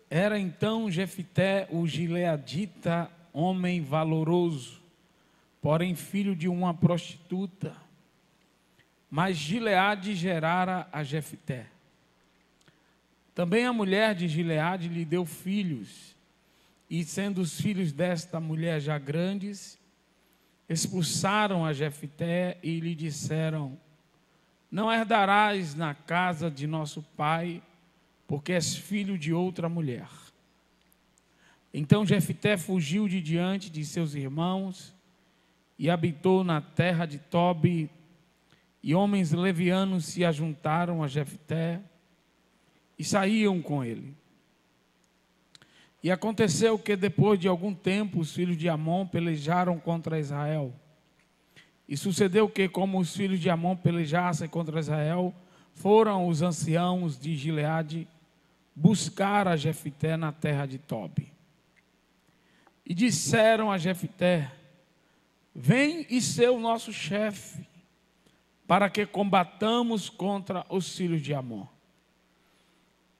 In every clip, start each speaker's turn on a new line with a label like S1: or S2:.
S1: Era então Jefté o gileadita, homem valoroso, porém filho de uma prostituta. Mas Gileade gerara a Jefté. Também a mulher de Gileade lhe deu filhos, e sendo os filhos desta mulher já grandes, expulsaram a Jefté e lhe disseram: não herdarás na casa de nosso pai, porque és filho de outra mulher. Então Jefté fugiu de diante de seus irmãos e habitou na terra de Tobi, e homens levianos se ajuntaram a Jefté e saíam com ele. E aconteceu que depois de algum tempo os filhos de Amon pelejaram contra Israel. E sucedeu que, como os filhos de Amon pelejassem contra Israel, foram os anciãos de Gileade buscar a Jefté na terra de Tobi. E disseram a Jefté: vem e ser o nosso chefe, para que combatamos contra os filhos de Amon.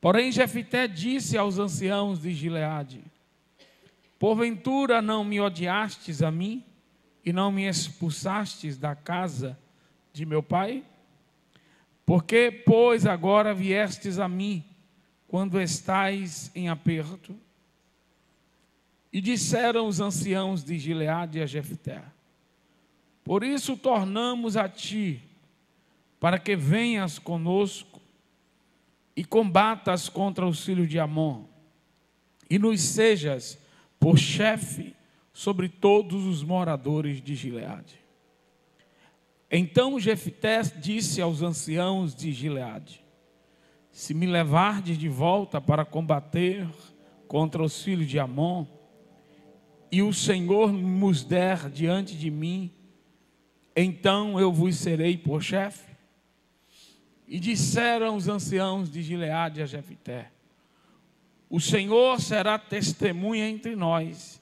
S1: Porém Jefté disse aos anciãos de Gileade: porventura não me odiastes a mim, e não me expulsastes da casa de meu pai? Porque, pois, agora viestes a mim, quando estais em aperto? E disseram os anciãos de Gileade a Jefté: por isso tornamos a ti, para que venhas conosco e combatas contra os filhos de Amon, e nos sejas por chefe sobre todos os moradores de Gileade. Então Jefté disse aos anciãos de Gileade: se me levardes de volta para combater contra os filhos de Amon, e o Senhor nos der diante de mim, então eu vos serei por chefe. E disseram os anciãos de Gileade a Jefté: o Senhor será testemunha entre nós,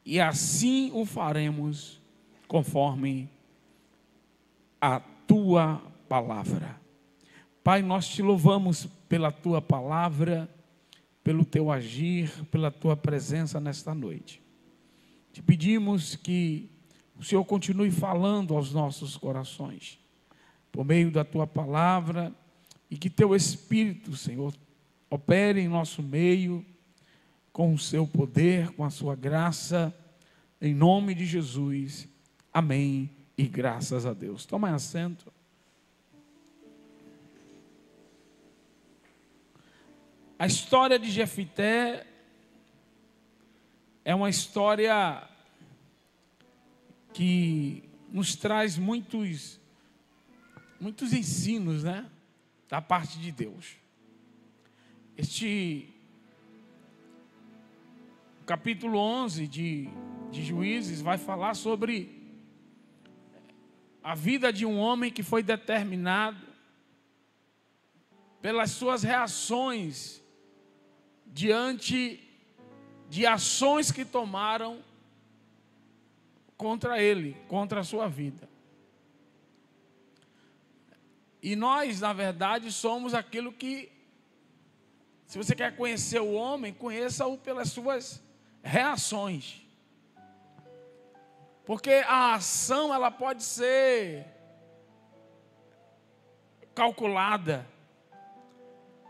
S1: e assim o faremos, conforme a tua palavra. Pai, nós te louvamos pela tua palavra, pelo teu agir, pela tua presença nesta noite. Te pedimos que o Senhor continue falando aos nossos corações, por meio da tua palavra, e que teu Espírito, Senhor, opere em nosso meio, com o seu poder, com a sua graça, em nome de Jesus. Amém e graças a Deus. Toma assento. A história de Jefté é uma história que nos traz muitos ensinos, né, da parte de Deus. Este capítulo 11 de Juízes vai falar sobre a vida de um homem que foi determinado pelas suas reações diante de ações que tomaram contra ele, contra a sua vida. E nós, na verdade, somos aquilo que, se você quer conhecer o homem, conheça-o pelas suas reações. Porque a ação, ela pode ser calculada,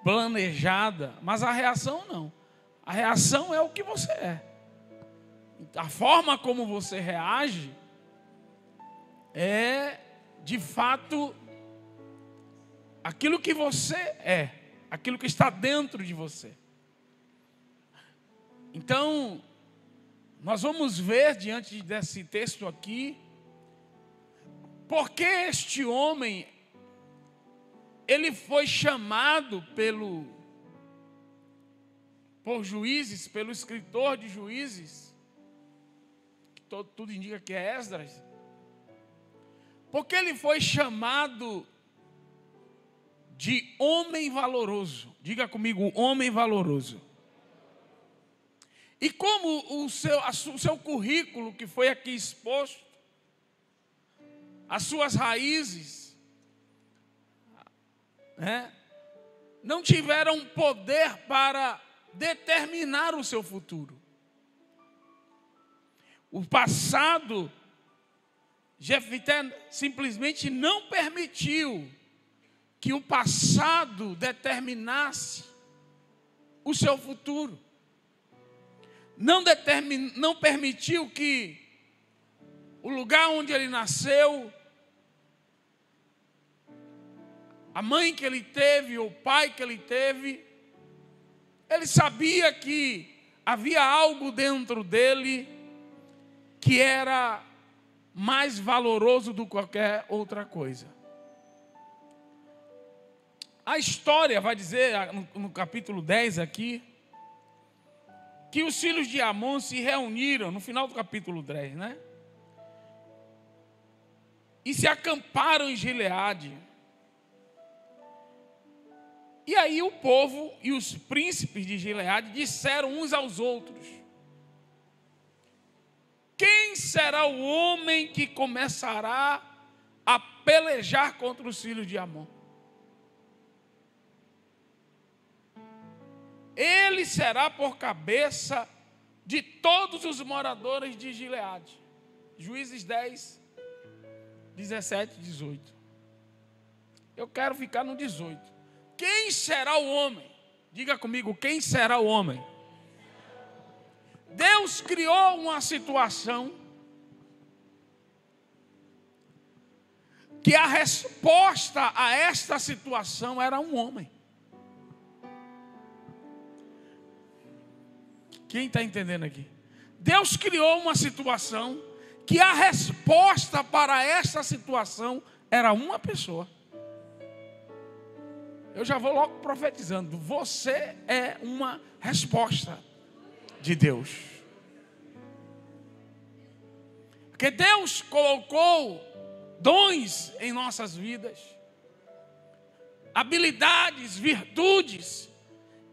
S1: planejada, mas a reação não. A reação é o que você é. A forma como você reage é, de fato, aquilo que você é, aquilo que está dentro de você. Então, nós vamos ver, diante desse texto aqui, porque este homem, ele foi chamado por Juízes, pelo escritor de Juízes, que tudo indica que é Esdras, porque ele foi chamado de homem valoroso. Diga comigo, homem valoroso. E como o seu currículo, que foi aqui exposto, as suas raízes, né, não tiveram poder para determinar o seu futuro. O passado, Jefité simplesmente não permitiu que o passado determinasse o seu futuro. Não permitiu que o lugar onde ele nasceu, a mãe que ele teve, o pai que ele teve, ele sabia que havia algo dentro dele que era mais valoroso do que qualquer outra coisa. A história vai dizer, no capítulo 10 aqui, que os filhos de Amon se reuniram, no final do capítulo 10, né? E se acamparam em Gileade. E aí o povo e os príncipes de Gileade disseram uns aos outros: quem será o homem que começará a pelejar contra os filhos de Amon? Ele será por cabeça de todos os moradores de Gileade. Juízes 10, 17, 18. Eu quero ficar no 18. Quem será o homem? Diga comigo, quem será o homem? Deus criou uma situação que a resposta a esta situação era um homem. Quem está entendendo aqui? Deus criou uma situação que a resposta para essa situação era uma pessoa. Eu já vou logo profetizando. Você é uma resposta de Deus. Porque Deus colocou dons em nossas vidas, habilidades, virtudes,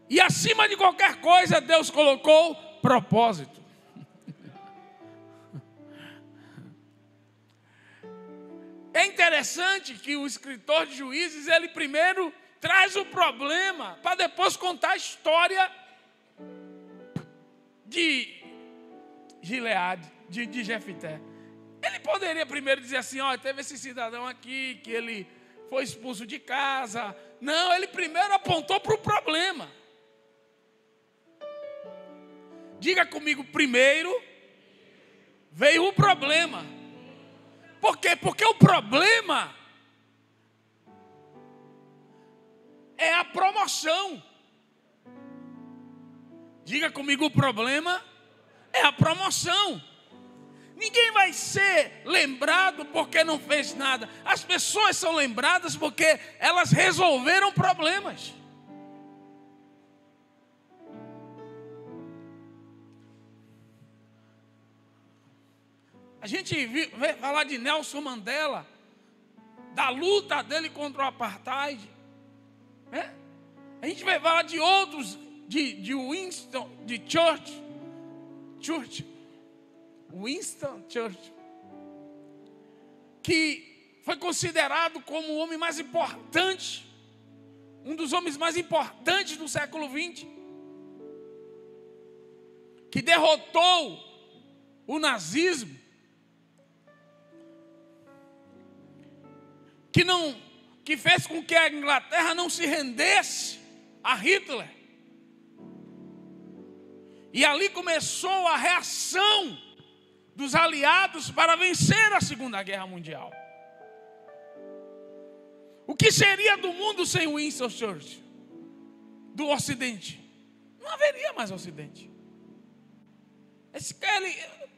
S1: e acima de qualquer coisa Deus colocou propósito. É interessante que o escritor de Juízes, ele primeiro traz o problema, para depois contar a história de Gileade, de Jefité. Ele poderia primeiro dizer assim: ó, teve esse cidadão aqui, que ele foi expulso de casa. Não, ele primeiro apontou para o problema. Diga comigo, primeiro veio o problema. Por quê? Porque o problema é a promoção. Diga comigo, o problema é a promoção. Ninguém vai ser lembrado porque não fez nada. As pessoas são lembradas porque elas resolveram problemas. A gente vê falar de Nelson Mandela, da luta dele contra o apartheid, né? A gente vai falar de outros, de Winston Churchill, que foi considerado como o homem mais importante, um dos homens mais importantes do século XX, que derrotou o nazismo, que fez com que a Inglaterra não se rendesse a Hitler. E ali começou a reação dos aliados para vencer a Segunda Guerra Mundial. O que seria do mundo sem Winston Churchill? Do Ocidente? Não haveria mais Ocidente. Esse cara,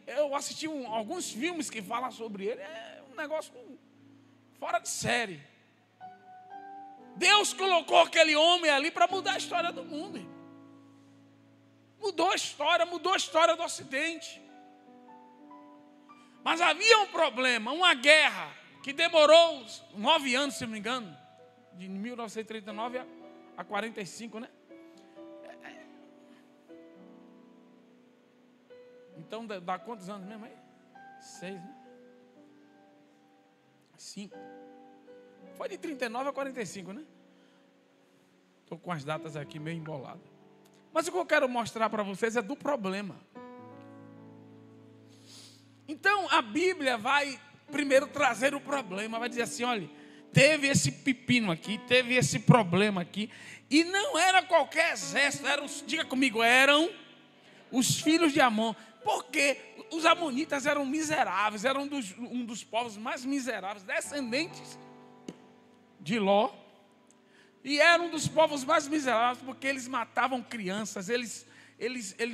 S1: eu assisti alguns filmes que falam sobre ele, é um negócio fora de série. Deus colocou aquele homem ali para mudar a história do mundo. Mudou a história do Ocidente. Mas havia um problema, uma guerra, que demorou 9 anos, se não me engano, de 1939 a 45, né? Então dá quantos anos mesmo aí? 6, né? 5. Foi de 39 a 45, né? Estou com as datas aqui meio emboladas. Mas o que eu quero mostrar para vocês é do problema. Então a Bíblia vai primeiro trazer o problema, vai dizer assim: olha, teve esse pepino aqui, teve esse problema aqui, e não era qualquer exército, diga comigo, eram os filhos de Amon, porque os amonitas eram miseráveis, eram um dos povos mais miseráveis, descendentes de Ló, e eram um dos povos mais miseráveis, porque eles matavam crianças, eles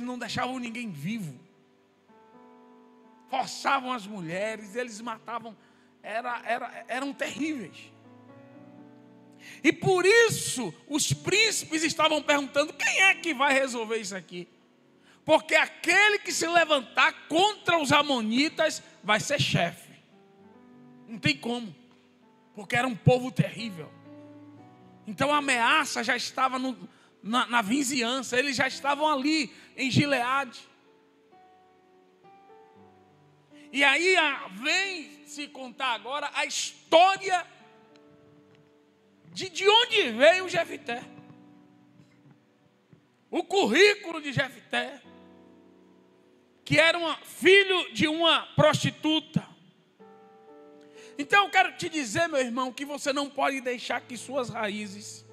S1: não deixavam ninguém vivo, forçavam as mulheres, eles matavam, eram terríveis. E por isso os príncipes estavam perguntando: quem é que vai resolver isso aqui? Porque aquele que se levantar contra os amonitas vai ser chefe. Não tem como, porque era um povo terrível. Então a ameaça já estava na vizinhança, eles já estavam ali em Gileade. E aí vem se contar agora a história de onde veio Jefté. O currículo de Jefté, que era filho de uma prostituta. Então eu quero te dizer, meu irmão, que você não pode deixar que suas raízes,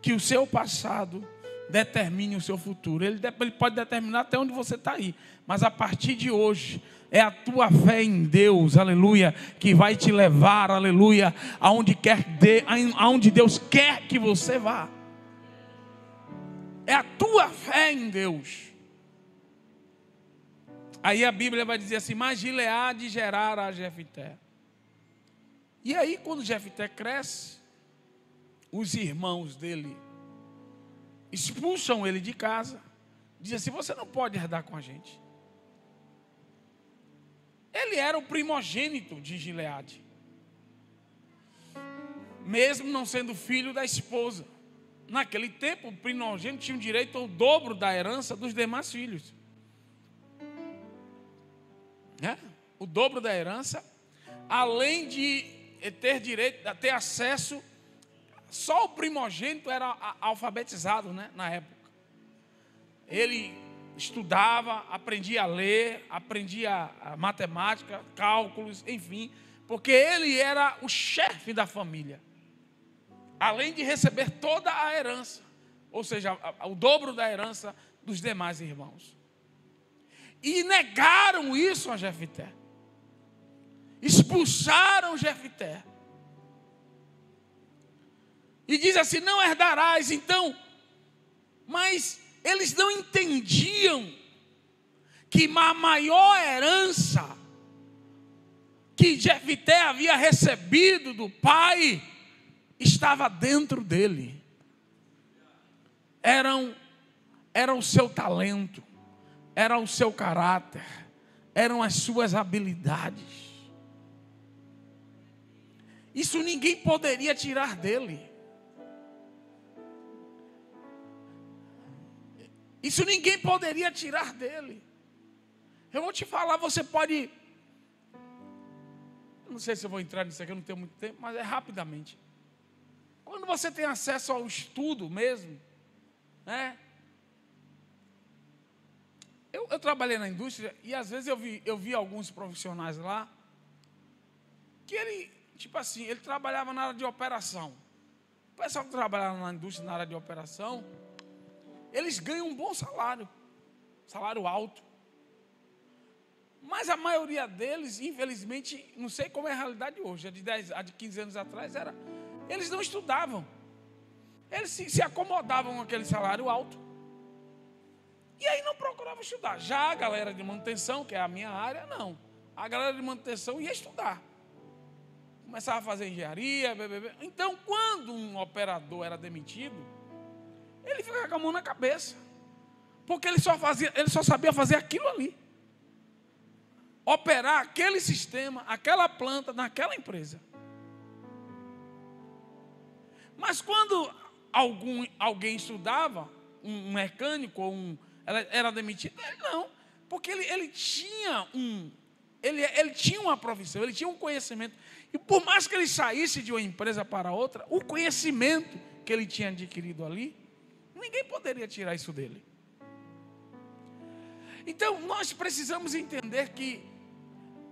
S1: que o seu passado determine o seu futuro. Ele pode determinar até onde você está aí, mas a partir de hoje é a tua fé em Deus, aleluia, que vai te levar, aleluia, aonde Deus quer que você vá. É a tua fé em Deus. Aí a Bíblia vai dizer assim: mas Gileade gerara a Jefté. E aí quando Jefté cresce, os irmãos dele expulsam ele de casa, dizem assim: você não pode herdar com a gente. Ele era o primogênito de Gileade, mesmo não sendo filho da esposa. Naquele tempo, o primogênito tinha o direito ao dobro da herança dos demais filhos. O dobro da herança, além de ter direito a ter acesso, só o primogênito era alfabetizado, na época. Ele estudava, aprendia a ler, aprendia a matemática, cálculos, enfim, porque ele era o chefe da família, além de receber toda a herança, ou seja, o dobro da herança dos demais irmãos. E negaram isso a Jefté, expulsaram Jefté, e diz assim: não herdarás. Então, mas eles não entendiam que a maior herança que Jefté havia recebido do pai estava dentro dele. Era o seu talento, era o seu caráter, eram as suas habilidades. Isso ninguém poderia tirar dele. Isso ninguém poderia tirar dele. Eu vou te falar, você pode... Eu não sei se eu vou entrar nisso aqui, eu não tenho muito tempo, mas é rapidamente. Quando você tem acesso ao estudo mesmo, Eu trabalhei na indústria e às vezes eu vi alguns profissionais lá, que ele trabalhava na área de operação. O pessoal que trabalhava na indústria, na área de operação, eles ganham um bom salário alto. Mas a maioria deles, infelizmente, não sei como é a realidade hoje, a de 15 anos atrás, eles não estudavam. Eles se acomodavam com aquele salário alto. E aí não procuravam estudar. Já a galera de manutenção, que é a minha área, não. A galera de manutenção ia estudar. Começava a fazer engenharia, Então, quando um operador era demitido, ele ficava com a mão na cabeça. Porque ele só sabia fazer aquilo ali. Operar aquele sistema, aquela planta, naquela empresa. Mas quando alguém estudava, um mecânico ou era demitido, ele não, porque ele tinha uma profissão, ele tinha um conhecimento, e por mais que ele saísse de uma empresa para outra, o conhecimento que ele tinha adquirido ali, ninguém poderia tirar isso dele. Então nós precisamos entender que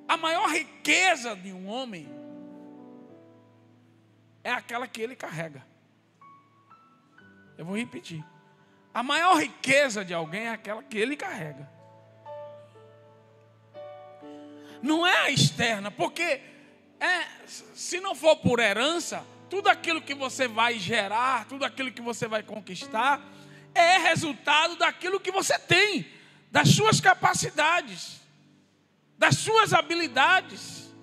S1: a maior riqueza de um homem é aquela que ele carrega. Eu vou repetir. A maior riqueza de alguém é aquela que ele carrega. Não é a externa, porque se não for por herança, tudo aquilo que você vai gerar, tudo aquilo que você vai conquistar, é resultado daquilo que você tem, das suas capacidades, das suas habilidades.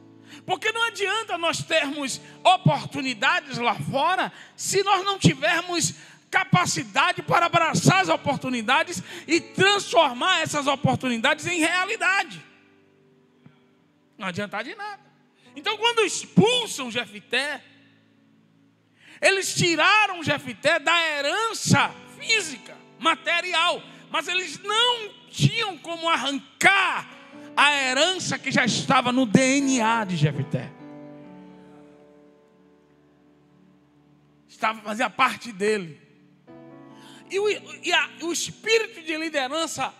S1: Porque não adianta nós termos oportunidades lá fora, se nós não tivermos capacidade para abraçar as oportunidades e transformar essas oportunidades em realidade. Não adianta de nada. Então, quando expulsam Jefté, eles tiraram Jefté da herança física, material, mas eles não tinham como arrancar a herança que já estava no DNA de Jefté. Fazia parte dele. E o espírito de liderança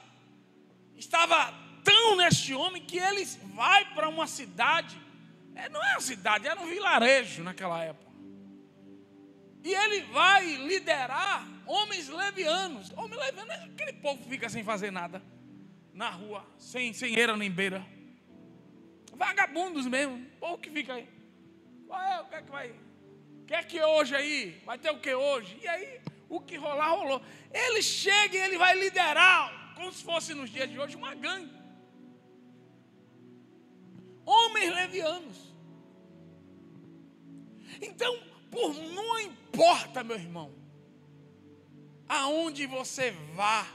S1: estava tão neste homem que ele vai para uma cidade. Não é uma cidade, era um vilarejo naquela época. E ele vai liderar homens levianos. Homem leviano é aquele povo que fica sem fazer nada na rua, sem eira nem beira. Vagabundos mesmo, o povo que fica aí. O que é que vai? O que é que hoje aí? Vai ter o que hoje? E aí, o que rolar, rolou. Ele chega e ele vai liderar, como se fosse nos dias de hoje, uma gangue. Homens levianos. Então, não importa, meu irmão, aonde você vá,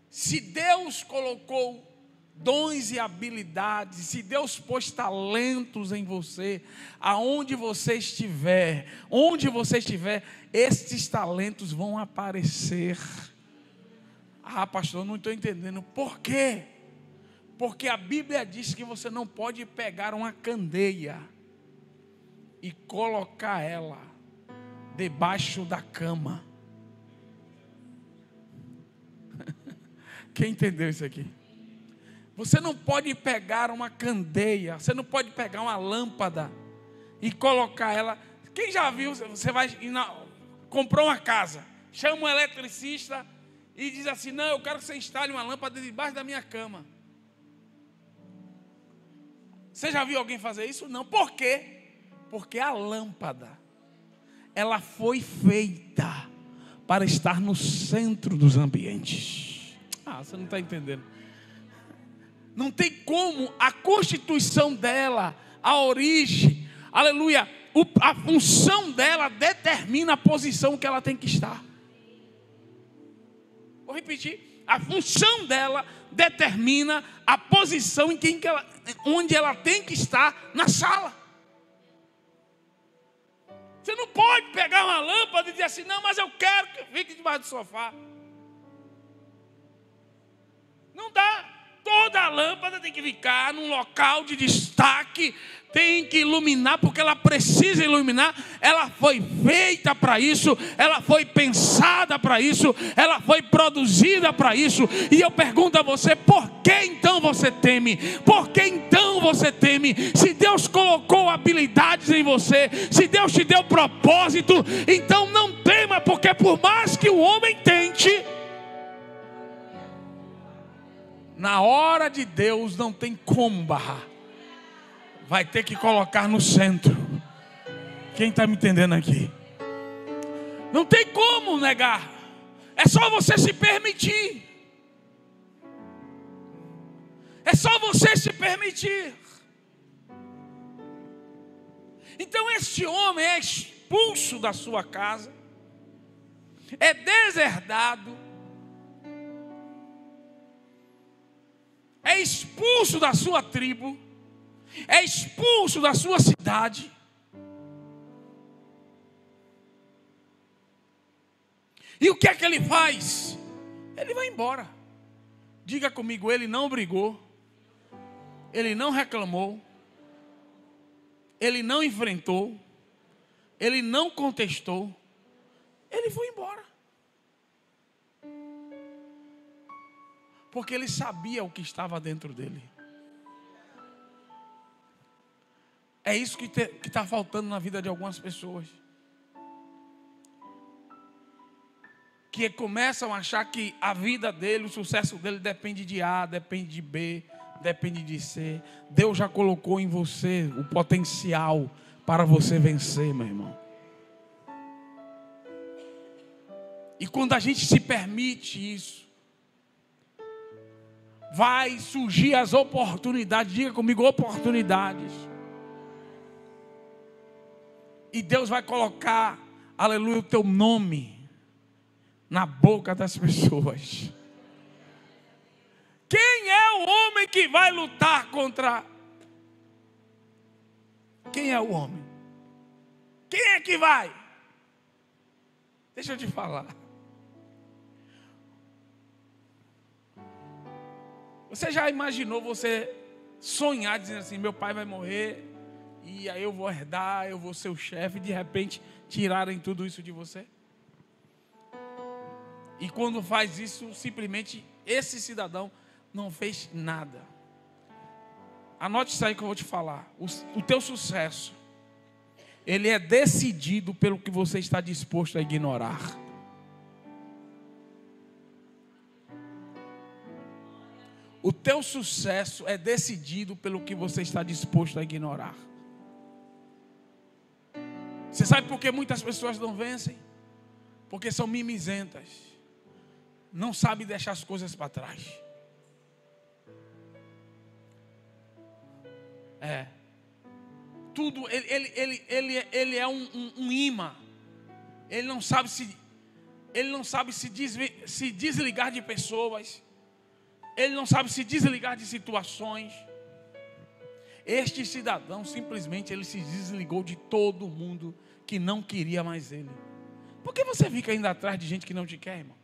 S1: se Deus colocou dons e habilidades, se Deus pôs talentos em você, aonde você estiver, onde você estiver, estes talentos vão aparecer. Ah, pastor, não estou entendendo. Por quê? Porque a Bíblia diz que você não pode pegar uma candeia e colocar ela debaixo da cama. Quem entendeu isso aqui? Você não pode pegar uma candeia, você não pode pegar uma lâmpada e colocar ela. Quem já viu, você vai comprou uma casa, chama um eletricista e diz assim: não, eu quero que você instale uma lâmpada debaixo da minha cama. Você já viu alguém fazer isso? Não. Por quê? Porque a lâmpada, ela foi feita para estar no centro dos ambientes. Você não está entendendo. Não tem como, a constituição dela, a origem, aleluia, a função dela determina a posição que ela tem que estar. Vou repetir, a função dela determina a posição onde ela tem que estar na sala. Você não pode pegar uma lâmpada e dizer assim: não, mas eu quero que fique debaixo do sofá. Não dá. Toda a lâmpada tem que ficar num local de destaque, tem que iluminar, porque ela precisa iluminar. Ela foi feita para isso, ela foi pensada para isso, ela foi produzida para isso. E eu pergunto a você: por que então você teme? Por que então você teme? Se Deus colocou habilidades em você, se Deus te deu propósito, então não tema, porque por mais que o homem tente, na hora de Deus não tem como barrar. Vai ter que colocar no centro. Quem está me entendendo aqui? Não tem como negar. É só você se permitir. É só você se permitir. Então este homem é expulso da sua casa, é deserdado, é expulso da sua tribo, é expulso da sua cidade. E o que é que ele faz? Ele vai embora. Diga comigo: ele não brigou, ele não reclamou, ele não enfrentou, ele não contestou, ele foi embora. Porque ele sabia o que estava dentro dele. É isso que está faltando na vida de algumas pessoas. Que começam a achar que a vida dele, o sucesso dele depende de A, depende de B, depende de C. Deus já colocou em você o potencial para você vencer, meu irmão. E quando a gente se permite isso, vai surgir as oportunidades. Diga comigo, oportunidades. E Deus vai colocar, aleluia, o teu nome na boca das pessoas. Quem é o homem que vai lutar contra? Quem é o homem? Quem é que vai? Deixa eu te falar. Você já imaginou você sonhar dizendo assim, meu pai vai morrer e aí eu vou herdar, eu vou ser o chefe, e de repente tirarem tudo isso de você? E quando faz isso, simplesmente esse cidadão não fez nada. Anote isso aí que eu vou te falar. O teu sucesso, ele é decidido pelo que você está disposto a ignorar. O teu sucesso é decidido pelo que você está disposto a ignorar. Você sabe por que muitas pessoas não vencem? Porque são mimizentas. Não sabem deixar as coisas para trás. Tudo, ele é um imã. Ele não sabe se desligar de pessoas. Ele não sabe se desligar de situações. Este cidadão simplesmente ele se desligou de todo mundo que não queria mais ele. Por que você fica indo atrás de gente que não te quer, irmão?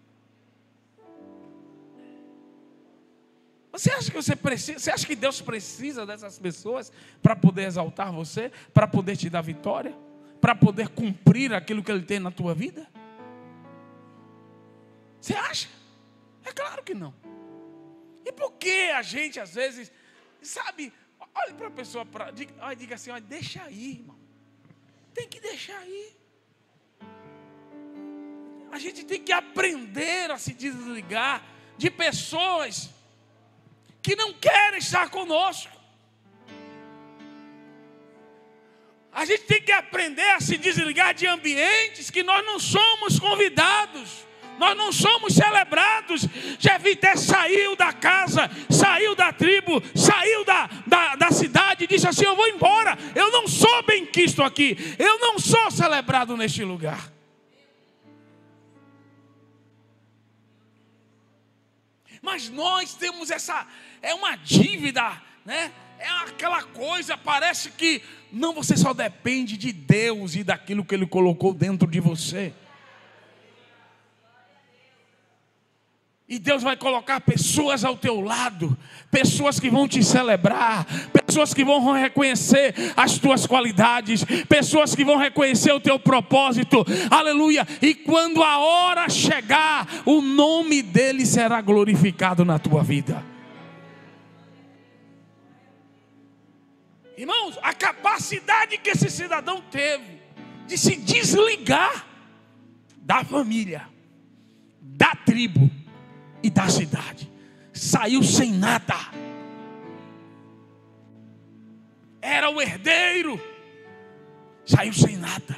S1: Você acha que você acha que Deus precisa dessas pessoas para poder exaltar você, para poder te dar vitória, para poder cumprir aquilo que Ele tem na tua vida? Você acha? É claro que não. E por que a gente às vezes, sabe, olha para a pessoa, diga assim, olha, deixa aí, irmão. Tem que deixar aí. A gente tem que aprender a se desligar de pessoas que não querem estar conosco. A gente tem que aprender a se desligar de ambientes que nós não somos convidados, nós não somos celebrados. Jefité saiu da casa, saiu da tribo, saiu da cidade e disse assim, eu vou embora, eu não sou bem-quisto aqui, eu não sou celebrado neste lugar. Mas nós temos é uma dívida, né? É aquela coisa, parece que não, você só depende de Deus e daquilo que Ele colocou dentro de você. E Deus vai colocar pessoas ao teu lado, pessoas que vão te celebrar, pessoas que vão reconhecer as tuas qualidades, pessoas que vão reconhecer o teu propósito, aleluia. E quando a hora chegar, o nome dele será glorificado na tua vida. Irmãos, a capacidade que esse cidadão teve de se desligar da família, da tribo e da cidade, saiu sem nada. Era o herdeiro, saiu sem nada,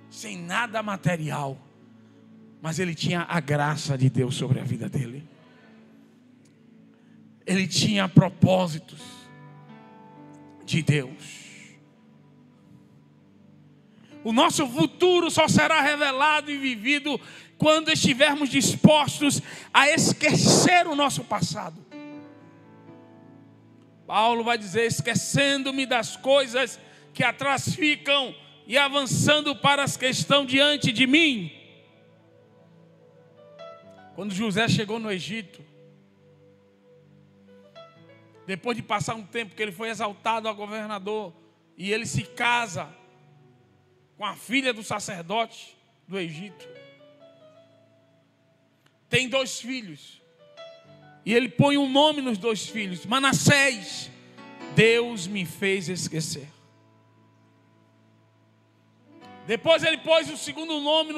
S1: sem nada material, mas ele tinha a graça de Deus sobre a vida dele. Ele tinha propósitos de Deus. O nosso futuro só será revelado e vivido quando estivermos dispostos a esquecer o nosso passado. Paulo vai dizer, esquecendo-me das coisas que atrás ficam e avançando para as que estão diante de mim. Quando José chegou no Egito, depois de passar um tempo que ele foi exaltado a governador, e ele se casa com a filha do sacerdote do Egito. tem 2 filhos. E ele põe um nome nos 2 filhos. Manassés, Deus me fez esquecer. Depois ele pôs o segundo nome,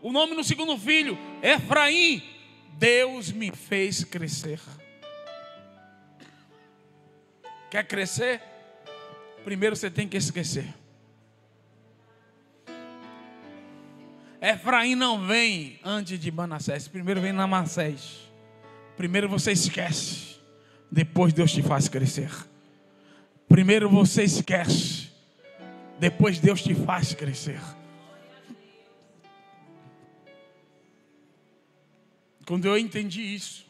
S1: o nome no segundo filho, Efraim, Deus me fez crescer. Quer crescer? Primeiro você tem que esquecer. Efraim não vem antes de Manassés. Primeiro vem Manassés. Primeiro você esquece. Depois Deus te faz crescer. Primeiro você esquece. Depois Deus te faz crescer. Quando eu entendi isso,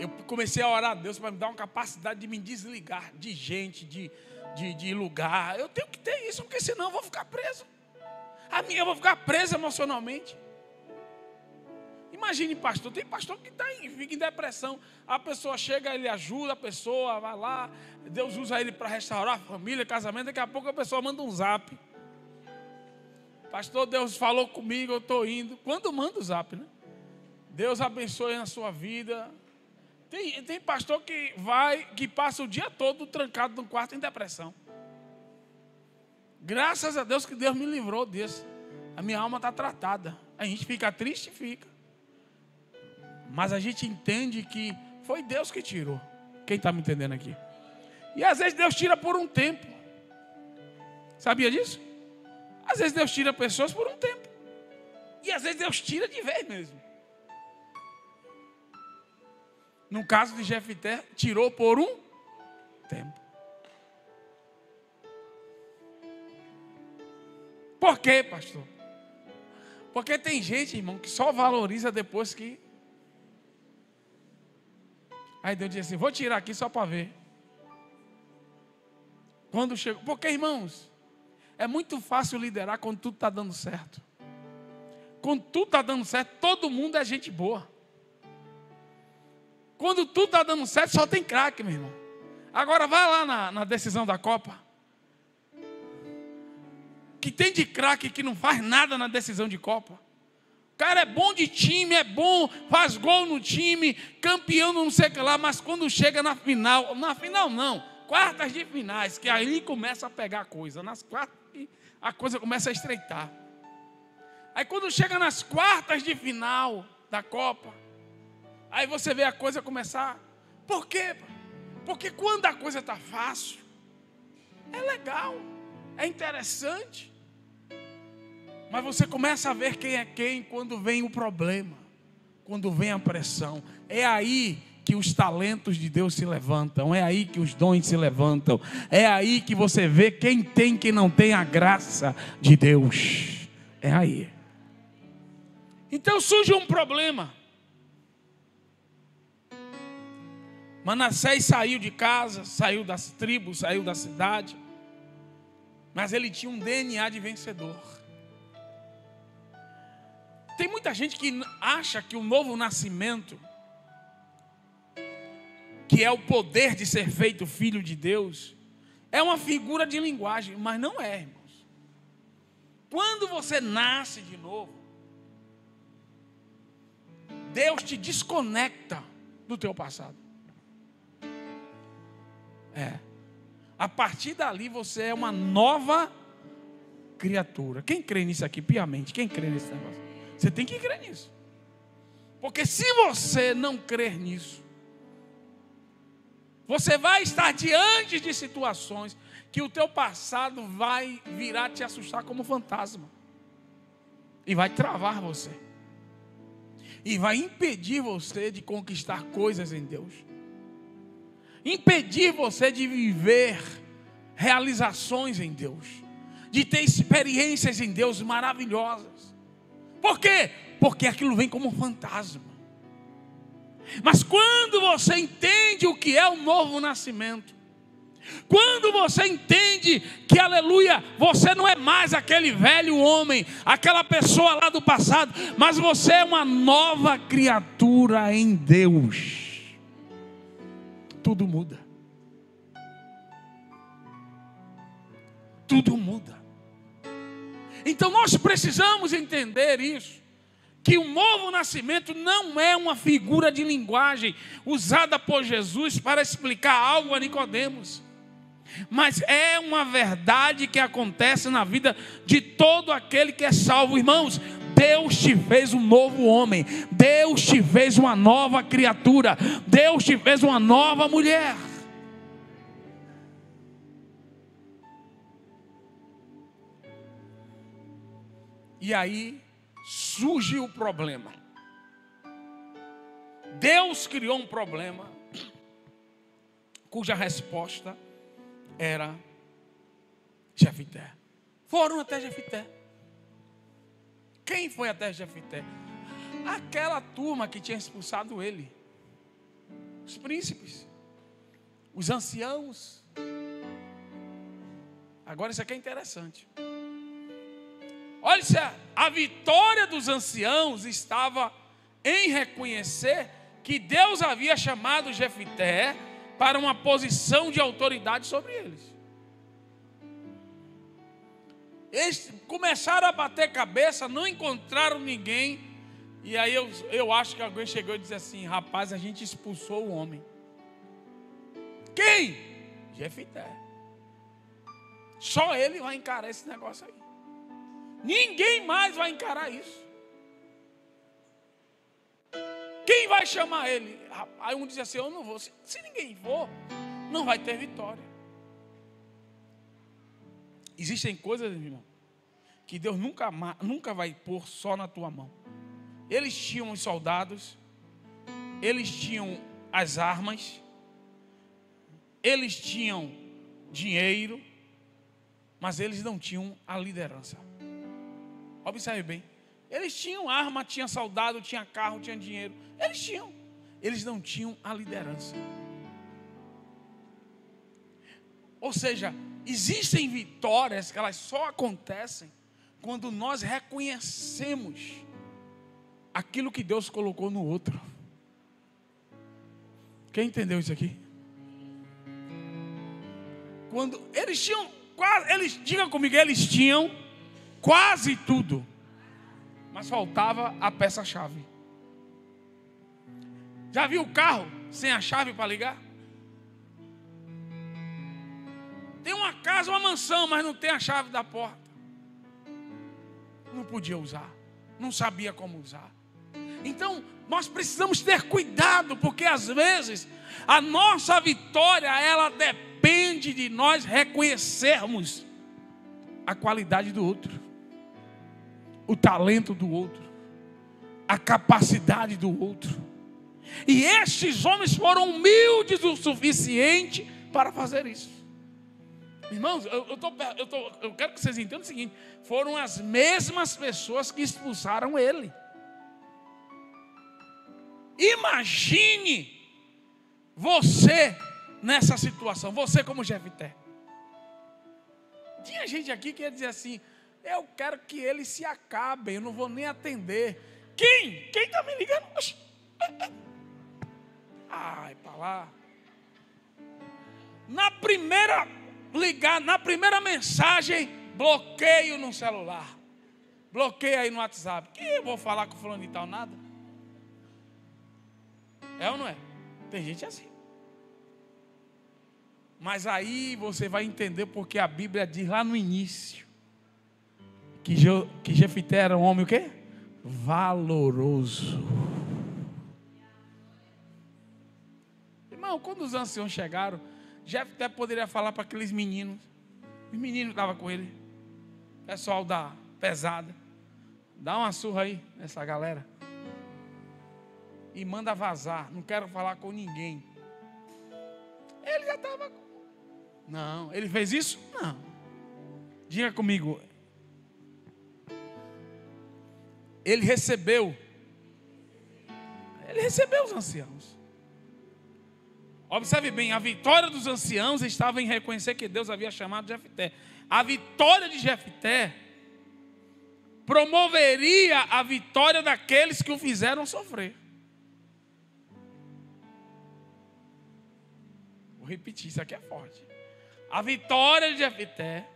S1: eu comecei a orar a Deus para me dar uma capacidade de me desligar de gente, de lugar. Eu tenho que ter isso, porque senão eu vou ficar preso. Eu vou ficar preso emocionalmente. Imagine pastor, tem pastor que fica em depressão. A pessoa chega, ele ajuda a pessoa, vai lá, Deus usa ele para restaurar a família, casamento. Daqui a pouco a pessoa manda um zap: pastor, Deus falou comigo, eu estou indo. Quando manda o zap, né? Deus abençoe na sua vida. Tem pastor que passa o dia todo trancado no quarto em depressão. Graças a Deus que Deus me livrou disso. A minha alma está tratada. A gente fica triste, fica. Mas a gente entende que foi Deus que tirou. Quem está me entendendo aqui? E às vezes Deus tira por um tempo. Sabia disso? Às vezes Deus tira pessoas por um tempo. E às vezes Deus tira de vez mesmo. No caso de Jefté, tirou por um tempo. Por quê, pastor? Porque tem gente, irmão, que só valoriza depois que... Aí Deus diz assim: vou tirar aqui só para ver. Quando chega... Porque, irmãos, é muito fácil liderar quando tudo está dando certo. Quando tudo está dando certo, todo mundo é gente boa. Quando tudo está dando certo, só tem craque, meu irmão. Agora vai lá na decisão da Copa. Que tem de craque que não faz nada na decisão de Copa. O cara é bom de time, é bom, faz gol no time, campeão não sei o que lá, mas quando chega na final não, quartas de finais, que aí começa a pegar a coisa. Nas quartas a coisa começa a estreitar. Aí quando chega nas quartas de final da Copa, aí você vê a coisa começar. Por quê? Porque quando a coisa está fácil, é legal, é interessante. Mas você começa a ver quem é quem quando vem o problema, quando vem a pressão. É aí que os talentos de Deus se levantam, é aí que os dons se levantam, é aí que você vê quem tem e quem não tem a graça de Deus. É aí. Então surge um problema. Manassés saiu de casa, saiu das tribos, saiu da cidade, mas ele tinha um DNA de vencedor. Tem muita gente que acha que o novo nascimento, que é o poder de ser feito filho de Deus, é uma figura de linguagem, mas não é, irmãos. Quando você nasce de novo, Deus te desconecta do teu passado. A partir dali você é uma nova criatura. Quem crê nisso aqui piamente? Quem crê nesse negócio? Você tem que crer nisso. Porque se você não crer nisso, você vai estar diante de situações que o teu passado vai virar te assustar como fantasma. E vai travar você. E vai impedir você de conquistar coisas em Deus. Impedir você de viver realizações em Deus. De ter experiências em Deus maravilhosas. Por quê? Porque aquilo vem como um fantasma. Mas quando você entende o que é o novo nascimento, quando você entende que, aleluia, você não é mais aquele velho homem, aquela pessoa lá do passado, mas você é uma nova criatura em Deus, tudo muda. Tudo muda. Então nós precisamos entender isso, que o novo nascimento não é uma figura de linguagem usada por Jesus para explicar algo a Nicodemos, mas é uma verdade que acontece na vida de todo aquele que é salvo. Irmãos, Deus te fez um novo homem, Deus te fez uma nova criatura, Deus te fez uma nova mulher. E aí surge o problema. Deus criou um problema cuja resposta era Jefité. Foram até Jefité. Quem foi até Jefité? Aquela turma que tinha expulsado ele. Os príncipes, os anciãos. Agora isso aqui é interessante. Olha, a vitória dos anciãos estava em reconhecer que Deus havia chamado Jefité para uma posição de autoridade sobre eles. Eles começaram a bater cabeça, não encontraram ninguém. E aí eu acho que alguém chegou e disse assim: rapaz, a gente expulsou o homem. Quem? Jefité. Só ele vai encarar esse negócio aí. Ninguém mais vai encarar isso. Quem vai chamar ele? Aí um diz assim: eu não vou. Se ninguém for, não vai ter vitória. Existem coisas, irmão, que Deus nunca vai pôr só na tua mão. Eles tinham os soldados, eles tinham as armas, eles tinham dinheiro, mas eles não tinham a liderança. Observe bem. Eles tinham arma, tinha soldado, tinha carro, tinha dinheiro. Eles tinham. Eles não tinham a liderança. Ou seja, existem vitórias que elas só acontecem quando nós reconhecemos aquilo que Deus colocou no outro. Quem entendeu isso aqui? Quando eles tinham quase, diga comigo, eles tinham quase tudo, mas faltava a peça-chave. Já viu o carro sem a chave para ligar? Tem uma casa, uma mansão, mas não tem a chave da porta. Não podia usar, não sabia como usar. Então nós precisamos ter cuidado, porque às vezes a nossa vitória, ela depende de nós reconhecermos a qualidade do outro, o talento do outro, a capacidade do outro. E estes homens foram humildes o suficiente para fazer isso. Irmãos, eu quero que vocês entendam o seguinte: foram as mesmas pessoas que expulsaram ele. Imagine você nessa situação, você como Jefité. Tinha gente aqui que ia dizer assim: eu quero que eles se acabem, eu não vou nem atender. Quem? Quem está me ligando? Ai, para lá. Na primeira mensagem, bloqueio no celular. Bloqueio aí no WhatsApp. Que eu vou falar com fulano e tal, nada. É ou não é? Tem gente assim. Mas aí você vai entender porque a Bíblia diz lá no início que Jefité era um homem o quê? Valoroso. Irmão, quando os anciãos chegaram, Jefité poderia falar para aqueles meninos. Os meninos estavam com ele. Pessoal da pesada. Dá uma surra aí nessa galera. E manda vazar. Não quero falar com ninguém. Ele já estava. Não, ele fez isso? Não. Diga comigo. Ele recebeu os anciãos. Observe bem, a vitória dos anciãos estava em reconhecer que Deus havia chamado Jefité. A vitória de Jefité promoveria a vitória daqueles que o fizeram sofrer. Vou repetir, isso aqui é forte. A vitória de Jefité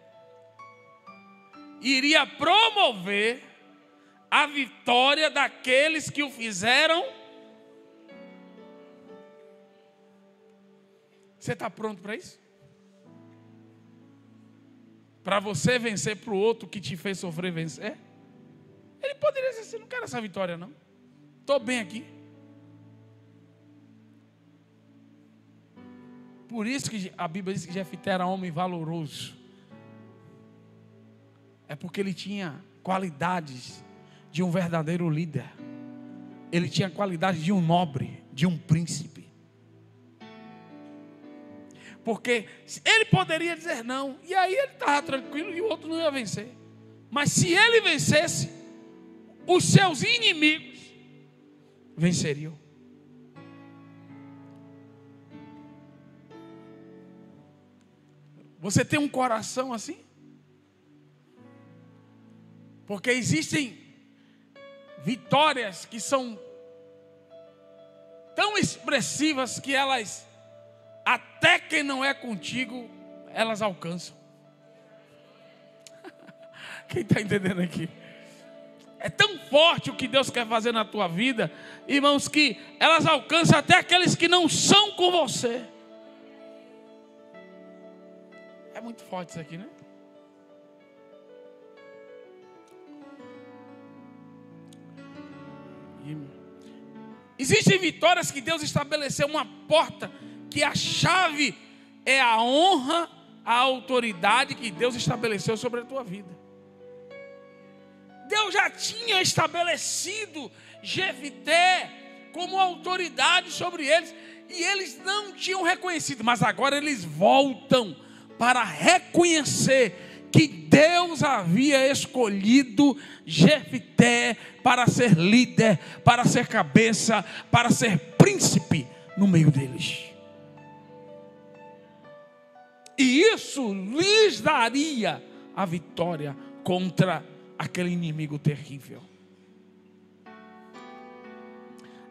S1: iria promover a vitória daqueles que o fizeram. Você está pronto para isso? Para você vencer para o outro que te fez sofrer vencer? Ele poderia dizer assim: não quero essa vitória não, estou bem aqui. Por isso que a Bíblia diz que Jefté era homem valoroso. É porque ele tinha qualidades de um verdadeiro líder. Ele tinha qualidades de um nobre, de um príncipe. Porque ele poderia dizer não, e aí ele estava tranquilo e o outro não ia vencer. Mas se ele vencesse, os seus inimigos venceriam. Você tem um coração assim? Porque existem vitórias que são tão expressivas que elas, até quem não é contigo, elas alcançam. Quem está entendendo aqui? É tão forte o que Deus quer fazer na tua vida, irmãos, que elas alcançam até aqueles que não são com você. É muito forte isso aqui, né? Existem vitórias que Deus estabeleceu uma porta, que a chave é a honra, a autoridade que Deus estabeleceu sobre a tua vida. Deus já tinha estabelecido Jefté como autoridade sobre eles, e eles não tinham reconhecido, mas agora eles voltam para reconhecer que Deus havia escolhido Jefté para ser líder, para ser cabeça, para ser príncipe no meio deles. E isso lhes daria a vitória contra aquele inimigo terrível.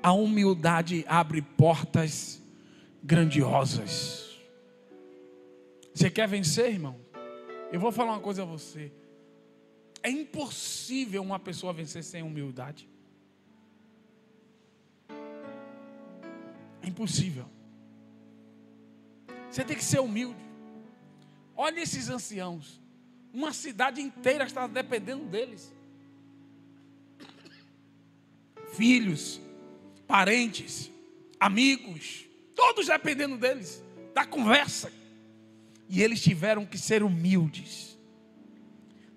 S1: A humildade abre portas grandiosas. Você quer vencer, irmão? Eu vou falar uma coisa a você. É impossível uma pessoa vencer sem humildade. É impossível. Você tem que ser humilde. Olha esses anciãos. Uma cidade inteira está dependendo deles. Filhos, parentes, amigos, todos dependendo deles, da conversa. E eles tiveram que ser humildes.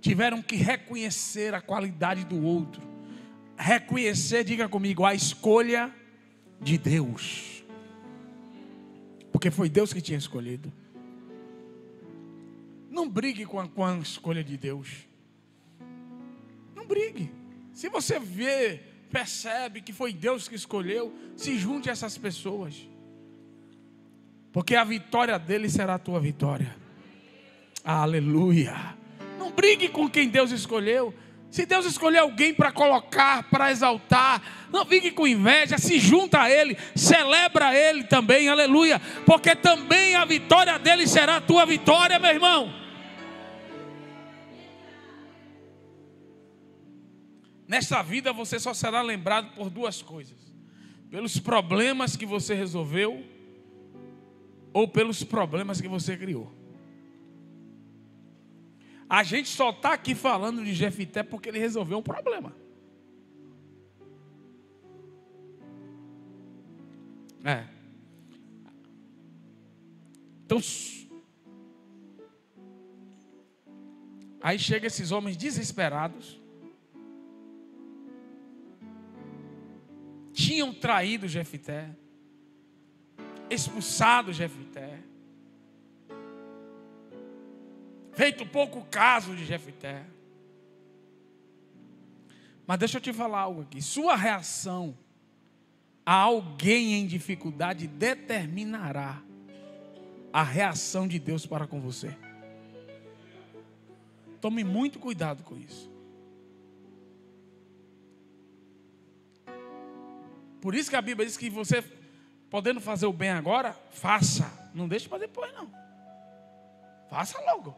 S1: Tiveram que reconhecer a qualidade do outro. Reconhecer, diga comigo, a escolha de Deus. Porque foi Deus que tinha escolhido. Não brigue com a escolha de Deus. Não brigue. Se você vê, percebe que foi Deus que escolheu, se junte a essas pessoas. Porque a vitória dele será a tua vitória. Aleluia. Não brigue com quem Deus escolheu. Se Deus escolheu alguém para colocar, para exaltar, não fique com inveja, se junta a Ele, celebra Ele também, aleluia. Porque também a vitória dele será a tua vitória, meu irmão. Nesta vida você só será lembrado por duas coisas: pelos problemas que você resolveu, ou pelos problemas que você criou. A gente só está aqui falando de Jefté porque ele resolveu um problema. Então, aí chegam esses homens desesperados. Tinham traído Jefté, expulsado Jefté, feito pouco caso de Jefté. Mas deixa eu te falar algo aqui. Sua reação a alguém em dificuldade determinará a reação de Deus para com você. Tome muito cuidado com isso. Por isso que a Bíblia diz que você, podendo fazer o bem agora, faça. Não deixe para depois, não. Faça logo.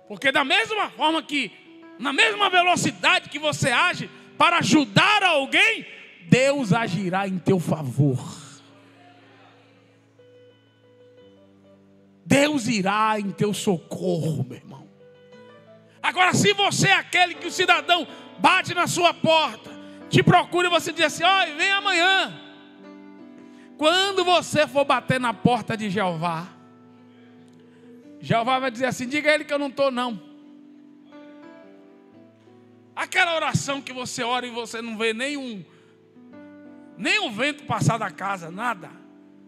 S1: Porque da mesma forma que, na mesma velocidade que você age para ajudar alguém, Deus agirá em teu favor. Deus irá em teu socorro, meu irmão. Agora, se você é aquele que o cidadão bate na sua porta, te procura e você diz assim: olha, vem amanhã. Quando você for bater na porta de Jeová, Jeová vai dizer assim: diga a ele que eu não estou não. Aquela oração que você ora e você não vê nem um vento passar da casa, nada.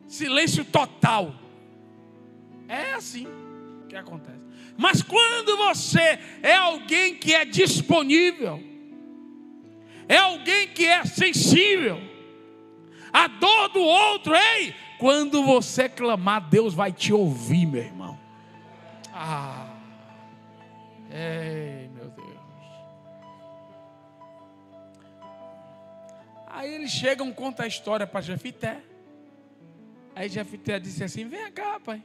S1: Silêncio total. É assim que acontece. Mas quando você é alguém que é disponível, é alguém que é sensível à dor do outro, ei, quando você clamar, Deus vai te ouvir, meu irmão. Ei, meu Deus. Aí eles chegam, contam a história para Jefité. Aí Jefité disse assim: vem cá, pai.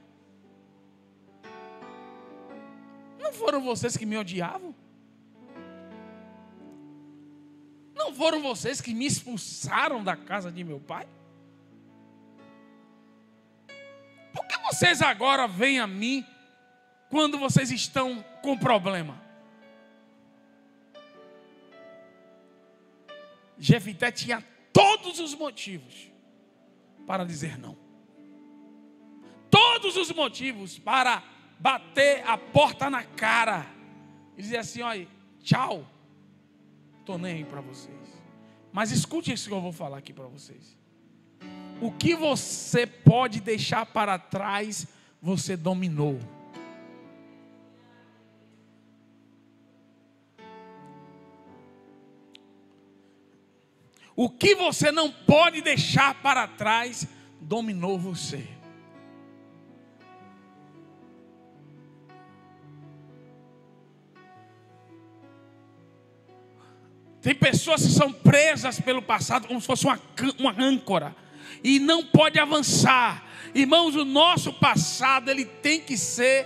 S1: Não foram vocês que me odiavam? Não foram vocês que me expulsaram da casa de meu pai? Por que vocês agora vêm a mim quando vocês estão com problema? Jefité tinha todos os motivos para dizer não. Todos os motivos para bater a porta na cara e dizer assim: olha, tchau, estou nem aí para vocês. Mas escute isso que eu vou falar aqui para vocês. O que você pode deixar para trás, você dominou. O que você não pode deixar para trás, dominou você. Tem pessoas que são presas pelo passado como se fosse uma âncora e não pode avançar. Irmãos, o nosso passado ele tem que ser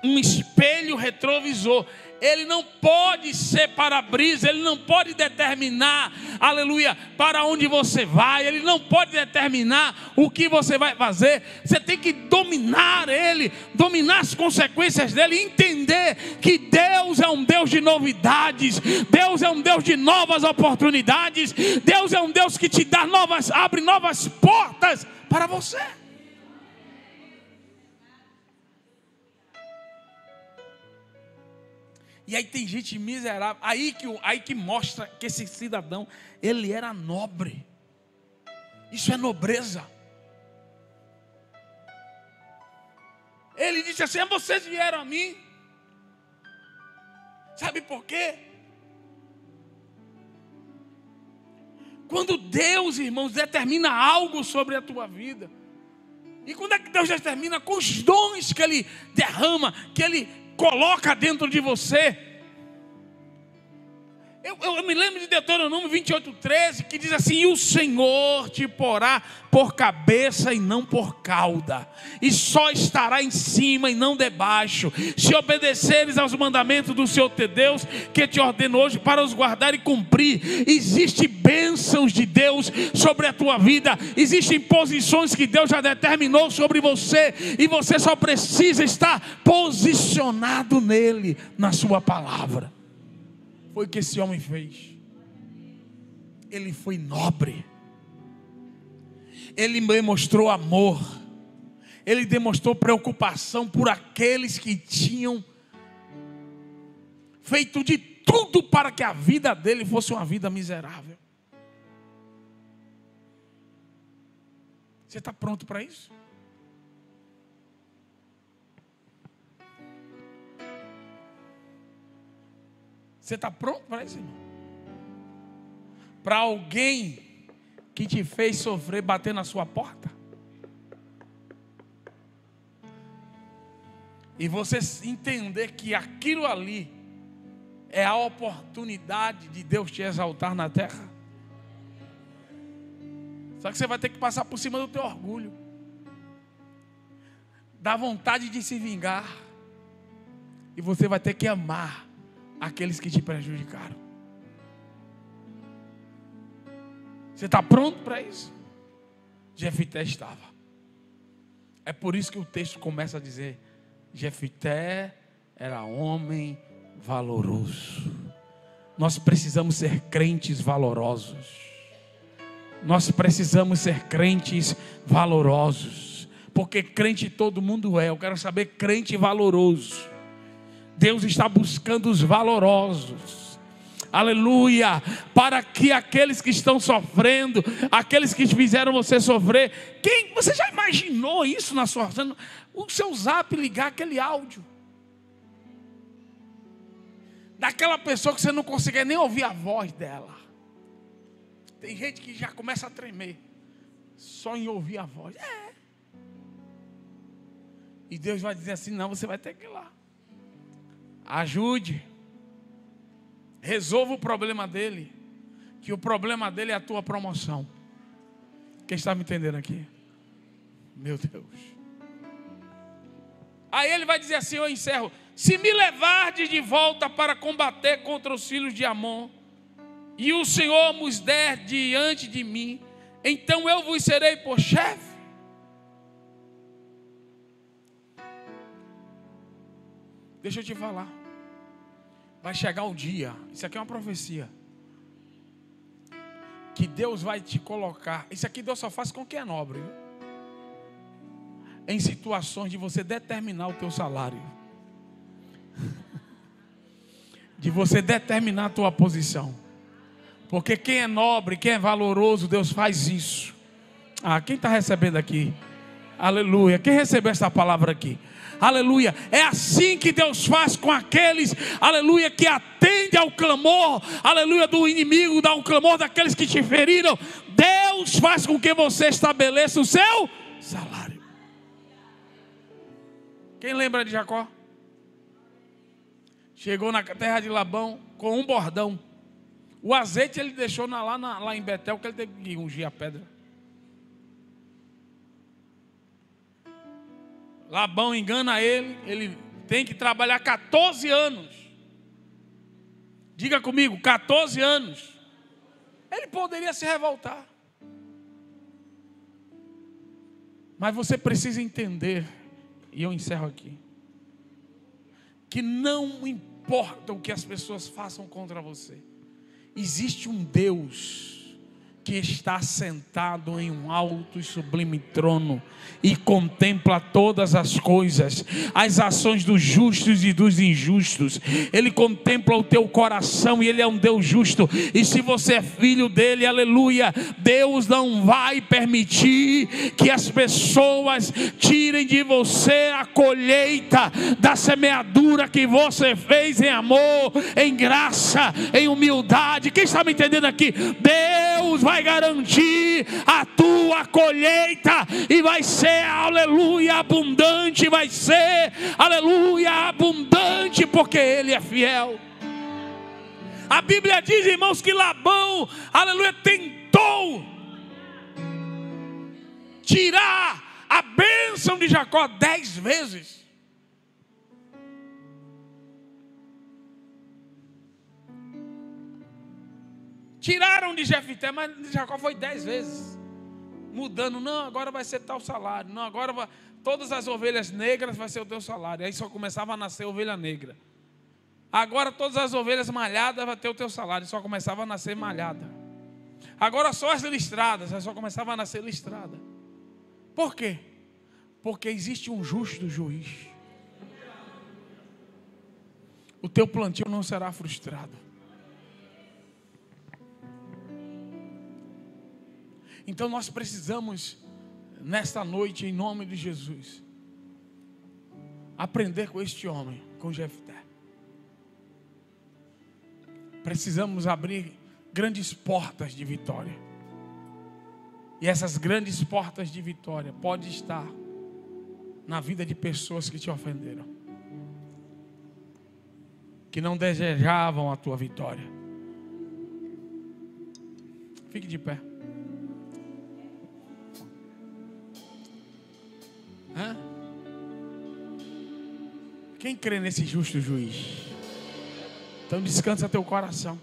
S1: um espelho retrovisor. Ele não pode ser para-brisa, ele não pode determinar, aleluia, para onde você vai, ele não pode determinar o que você vai fazer. Você tem que dominar ele, dominar as consequências dele, entender que Deus é um Deus de novidades, Deus é um Deus de novas oportunidades, Deus é um Deus que te dá abre novas portas para você. E aí tem gente miserável, aí que mostra que esse cidadão, ele era nobre. Isso é nobreza. Ele disse assim: vocês vieram a mim. Sabe por quê? Quando Deus, irmãos, determina algo sobre a tua vida, e quando é que Deus determina? Com os dons que Ele derrama, que Ele coloca dentro de você. Eu me lembro de Deuteronômio 28:13, que diz assim: e o Senhor te porá por cabeça e não por cauda, e só estará em cima e não debaixo, se obedeceres aos mandamentos do Senhor teu Deus, que te ordeno hoje para os guardar e cumprir. Existem bênçãos de Deus sobre a tua vida, existem posições que Deus já determinou sobre você, e você só precisa estar posicionado nele, na sua palavra. Foi o que esse homem fez. Ele foi nobre. Ele demonstrou amor. Ele demonstrou preocupação por aqueles que tinham feito de tudo para que a vida dele fosse uma vida miserável. Você está pronto para isso? Você está pronto para isso, irmão? Para alguém que te fez sofrer bater na sua porta? E você entender que aquilo ali é a oportunidade de Deus te exaltar na terra? Só que você vai ter que passar por cima do teu orgulho, da vontade de se vingar, E você vai ter que amar aqueles que te prejudicaram. Você está pronto para isso? Jefité estava. É por isso que o texto começa a dizer: Jefité era homem valoroso. Nós precisamos ser crentes valorosos. Nós precisamos ser crentes valorosos. Porque crente todo mundo é. Eu quero saber crente valoroso. Deus está buscando os valorosos. Aleluia. Para que aqueles que estão sofrendo, aqueles que fizeram você sofrer. Você já imaginou isso na sua... O seu zap ligar aquele áudio daquela pessoa que você não consegue nem ouvir a voz dela. Tem gente que já começa a tremer só em ouvir a voz. E Deus vai dizer assim: não, você vai ter que ir lá. Ajude. Resolva o problema dele. Que o problema dele é a tua promoção. Quem está me entendendo aqui? Meu Deus. Aí ele vai dizer assim, eu encerro: se me levardes de volta para combater contra os filhos de Amon, e o Senhor nos der diante de mim, então eu vos serei por chefe. Deixa eu te falar. Vai chegar um dia, isso aqui é uma profecia, que Deus vai te colocar. Isso aqui Deus só faz com quem é nobre, viu? Em situações de você determinar o teu salário, de você determinar a tua posição. Porque quem é nobre, quem é valoroso, Deus faz isso. Quem está recebendo aqui? Aleluia. Quem recebeu essa palavra aqui? Aleluia. É assim que Deus faz com aqueles, aleluia, que atende ao clamor, aleluia, do inimigo, dá um clamor daqueles que te feriram. Deus faz com que você estabeleça o seu salário. Quem lembra de Jacó? Chegou na terra de Labão com um bordão. O azeite ele deixou lá em Betel, que ele teve que ungir a pedra. Labão engana ele tem que trabalhar 14 anos. Diga comigo, 14 anos. Ele poderia se revoltar. Mas você precisa entender, e eu encerro aqui, que não importa o que as pessoas façam contra você, existe um Deus que está sentado em um alto e sublime trono e contempla todas as coisas, as ações dos justos e dos injustos. Ele contempla o teu coração e Ele é um Deus justo. E se você é filho dele, aleluia, Deus não vai permitir que as pessoas tirem de você a colheita da semeadura que você fez em amor, em graça, em humildade. Quem está me entendendo aqui? Deus vai garantir a tua colheita e vai ser, aleluia, abundante. Vai ser, aleluia, abundante, porque Ele é fiel. A Bíblia diz, irmãos, que Labão, aleluia, tentou tirar a bênção de Jacó 10 vezes. Tiraram de Jefité, mas Jacó foi 10 vezes. Mudando, não, agora vai ser tal salário. Não, agora todas as ovelhas negras vai ser o teu salário. Aí só começava a nascer ovelha negra. Agora todas as ovelhas malhadas vai ter o teu salário. Só começava a nascer malhada. Agora só as listradas, aí só começava a nascer listrada. Por quê? Porque existe um justo juiz. O teu plantio não será frustrado. Então nós precisamos, nesta noite, em nome de Jesus, aprender com este homem, com Jefté. Precisamos abrir grandes portas de vitória. E essas grandes portas de vitória podem estar na vida de pessoas que te ofenderam, que não desejavam a tua vitória. Fique de pé. Quem crê nesse justo juiz? Então descansa teu coração.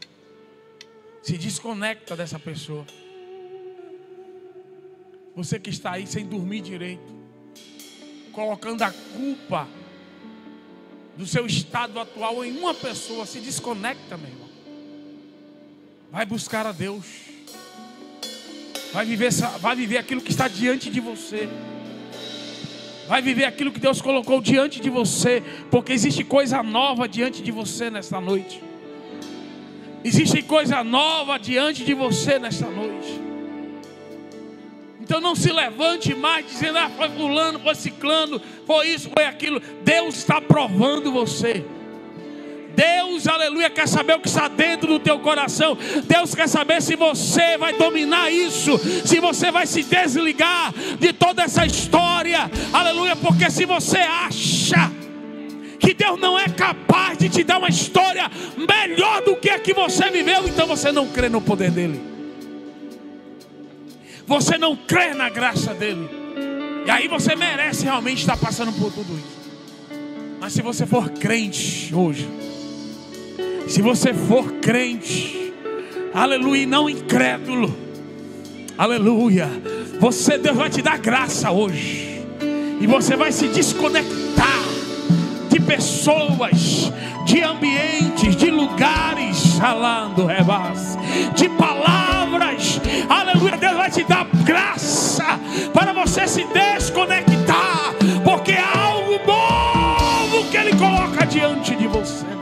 S1: Se desconecta dessa pessoa. Você que está aí sem dormir direito, colocando a culpa do seu estado atual em uma pessoa, se desconecta, meu irmão. Vai buscar a Deus. Vai viver aquilo que está diante de você. Vai viver aquilo que Deus colocou diante de você, porque existe coisa nova diante de você nesta noite. Existe coisa nova diante de você nesta noite. Então não se levante mais dizendo: ah, foi fulano, foi ciclano, foi isso, foi aquilo. Deus está provando você. Deus, aleluia, quer saber o que está dentro do teu coração. Deus quer saber se você vai dominar isso, se você vai se desligar de toda essa história, aleluia. Porque se você acha que Deus não é capaz de te dar uma história melhor do que a que você viveu, então você não crê no poder dele. Você não crê na graça dele. E aí você merece realmente estar passando por tudo isso. Mas se você for crente hoje, se você for crente, aleluia, e não incrédulo, aleluia, Deus vai te dar graça hoje. E você vai se desconectar de pessoas, de ambientes, de lugares, falando rebas, de palavras, aleluia. Deus vai te dar graça para você se desconectar, porque é algo novo que Ele coloca diante de você.